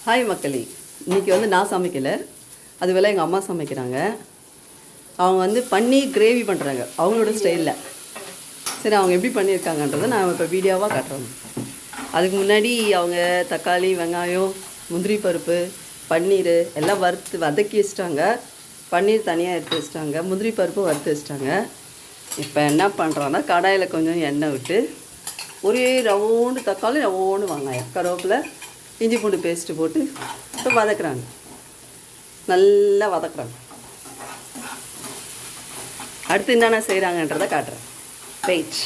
Hi மக்களே, இன்றைக்கி நான் சமைக்கலை, அது வேலை எங்கள் அம்மா சமைக்கிறாங்க. அவங்க பன்னீர் கிரேவி பண்ணுறாங்க அவங்களோட ஸ்டைலில். சரி, அவங்க எப்படி பண்ணியிருக்காங்கன்றதை நான் இப்போ வீடியோவாக காட்டுறேன். அதுக்கு முன்னாடி அவங்க தக்காளி, வெங்காயம், முந்திரி பருப்பு, பன்னீர் எல்லாம் வதக்கி வச்சிட்டாங்க. பன்னீர் தனியாக எடுத்து வச்சிட்டாங்க, முந்திரி பருப்பு வறுத்து வச்சிட்டாங்க. இப்போ என்ன பண்ணுறாங்கன்னா, கடாயில் கொஞ்சம் எண்ணெய் விட்டு ஒரே ரவுண்டு தக்காளி, ரவுண்டு வெங்காயம், கருவேப்பிலை, இஞ்சி பூண்டு பேஸ்ட்டு போட்டு இப்போ வதக்குறாங்க. நல்லா வதக்குறாங்க. அடுத்து என்னென்ன செய்கிறாங்கன்றதை காட்டுறேன். வெயிட்.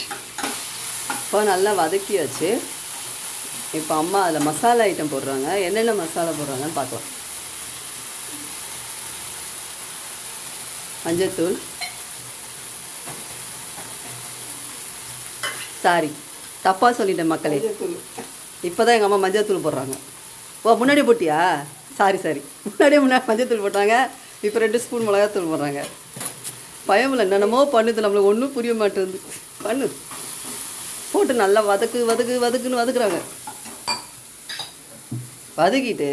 இப்போ நல்லா வதக்கியாச்சு. இப்போ அம்மா அதில் மசாலா ஐட்டம் போடுறாங்க. என்னென்ன மசாலா போடுறாங்கன்னு பார்க்கலாம். மஞ்சத்தூள், சாரி தப்பாக சொல்லிட்டேன் மக்களே, இப்போ தான் எங்கள் அம்மா மஞ்சத்தூள் போடுறாங்க. ஓ, முன்னாடியே போட்டியா? சாரி முன்னாடி மஞ்சத்தூள் போட்டாங்க. இப்போ 2 ஸ்பூன் மிளகாத்தூள் போடுறாங்க. பயமில்லை, என்னென்னமோ பண்ணுது, நம்மளுக்கு ஒன்றும் புரிய மாட்டேங்குது. பண்ணு போட்டு நல்லா வதக்குன்னு வதக்குறாங்க. வதக்கிட்டு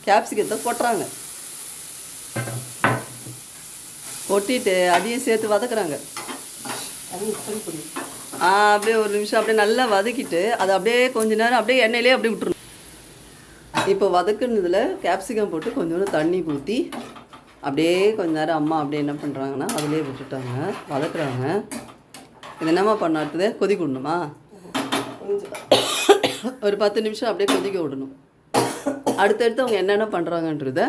கேப்சிகத்தை கொட்டுறாங்க. கொட்டிட்டு அதையும் சேர்த்து வதக்குறாங்க. அப்படியே ஒரு நிமிஷம் அப்படியே நல்லா வதக்கிட்டு அதை அப்படியே கொஞ்ச நேரம் அப்படியே எண்ணெயிலே அப்படியே விட்டுருணும். இப்போ வதக்குனதில் கேப்சிகம் போட்டு கொஞ்சோண்டு தண்ணி ஊற்றி அப்படியே கொஞ்ச நேரம் அம்மா அப்படியே என்ன பண்ணுறாங்கன்னா அதிலே விட்டுட்டாங்க, வதக்குறாங்க. இது என்னம்மா பண்ண அடுத்தது கொதிக்க விடணுமா? ஒரு 10 நிமிஷம் அப்படியே கொதிக்க விடணும். அடுத்தடுத்து அவங்க என்னென்ன பண்ணுறாங்கன்றத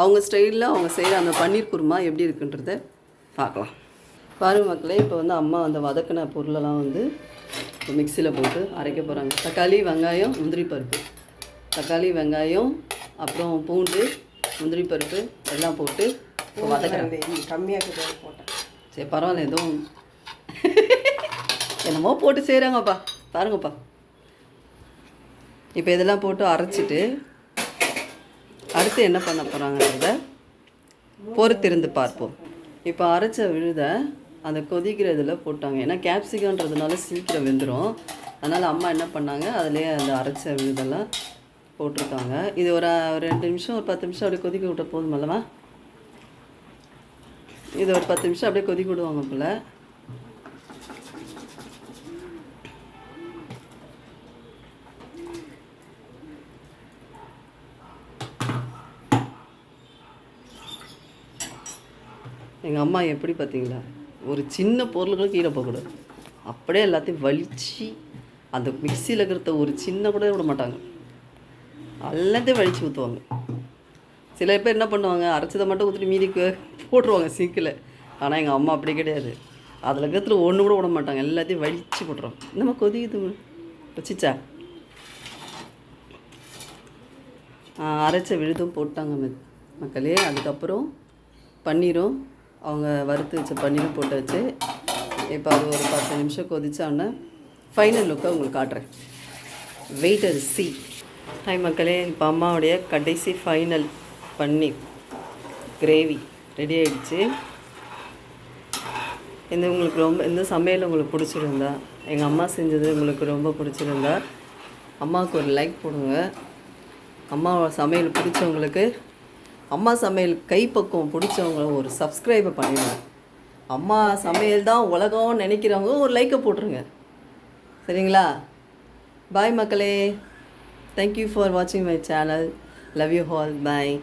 அவங்க ஸ்டைலில் அவங்க செய்கிற அந்த பன்னீர் குருமா எப்படி இருக்குன்றத பார்க்கலாம். பாருங்கள் மக்களே, இப்போ அம்மா வதக்கின பொருளெல்லாம் மிக்சியில் போட்டு அரைக்க போகிறாங்க. தக்காளி, வெங்காயம், முந்திரி பருப்பு, தக்காளி, வெங்காயம், அப்புறம் பூண்டு, முந்திரி பருப்பு எல்லாம் போட்டு வதக்குறாங்க. கம்மியாக போட்டேன். சரி, பரவாயில்ல, எதுவும் என்னமோ போட்டு செய்கிறாங்கப்பா. பாருங்கப்பா, இப்போ இதெல்லாம் போட்டு அரைச்சிட்டு அடுத்து என்ன பண்ண போகிறாங்கன்றத பொறுத்திருந்து பார்ப்போம். இப்போ அரைச்ச விழுதை அந்த கொதிக்கிறதில் போட்டாங்க. ஏன்னா கேப்சிகன்றதுனால சீக்கிரம் வெந்துடும். அதனால் அம்மா என்ன பண்ணாங்க, அதிலே அந்த அரைச்ச விழுதெல்லாம் போட்டிருக்காங்க. இது ஒரு 2 நிமிஷம், ஒரு 10 நிமிஷம் அப்படியே கொதிக்க விட்ட போதும் அல்லவா? இது ஒரு 10 நிமிஷம் அப்படியே கொதிக்க விடுவாங்க போல். எங்கள் அம்மா எப்படி பார்த்தீங்களா, ஒரு சின்ன பொருளுக்கும் கீழே போகக்கூடாது, அப்படியே எல்லாத்தையும் வலித்து அந்த மிக்சியில் இருக்கிறத ஒரு சின்ன கூட விட மாட்டாங்க, எல்லாத்தையும் வலித்து ஊற்றுவாங்க. சில பேர் என்ன பண்ணுவாங்க, அரைச்சதை மட்டும் ஊற்றிட்டு மீதிக்கு போட்டுருவாங்க சிங்கில். ஆனால் எங்கள் அம்மா அப்படி கிடையாது, அதில் இருக்கிறதுல ஒன்று கூட விட மாட்டாங்க, எல்லாத்தையும் வலித்து போட்டுருவாங்க. நம்ம கொதிக்குது வச்சிச்சா அரைச்ச விழுதும் போட்டாங்க மக்களே. அதுக்கப்புறம் பன்னீரும் அவங்க வறுத்து வச்ச பன்னீரும் போட்டு வச்சு இப்போ அது ஒரு 10 நிமிஷம் கொதிச்சான்னு ஃபைனல் லுக்கை உங்களுக்கு காட்டுறேன். Wait and sea. ஹாய் மக்களே, இப்போ அம்மாவுடைய கடைசி ஃபைனல் பன்னீர் கிரேவி ரெடி ஆகிடுச்சு. இந்த சமையல் உங்களுக்கு பிடிச்சிருந்தா, எங்கள் அம்மா செஞ்சது உங்களுக்கு ரொம்ப பிடிச்சிருந்தா அம்மாவுக்கு ஒரு லைக் போடுங்க. அம்மா சமையல் பிடிச்சவங்களுக்கு, அம்மா சமையல் கைப்பக்குவம் பிடிச்சவங்க ஒரு சப்ஸ்கிரைபை பண்ணிடுங்க. அம்மா சமையல் தான் உலகம் நினைக்கிறவங்க ஒரு லைக்கை போட்டுருங்க, சரிங்களா? பாய் மக்களே, தேங்க்யூ ஃபார் வாட்சிங் my channel. Love you all. Bye.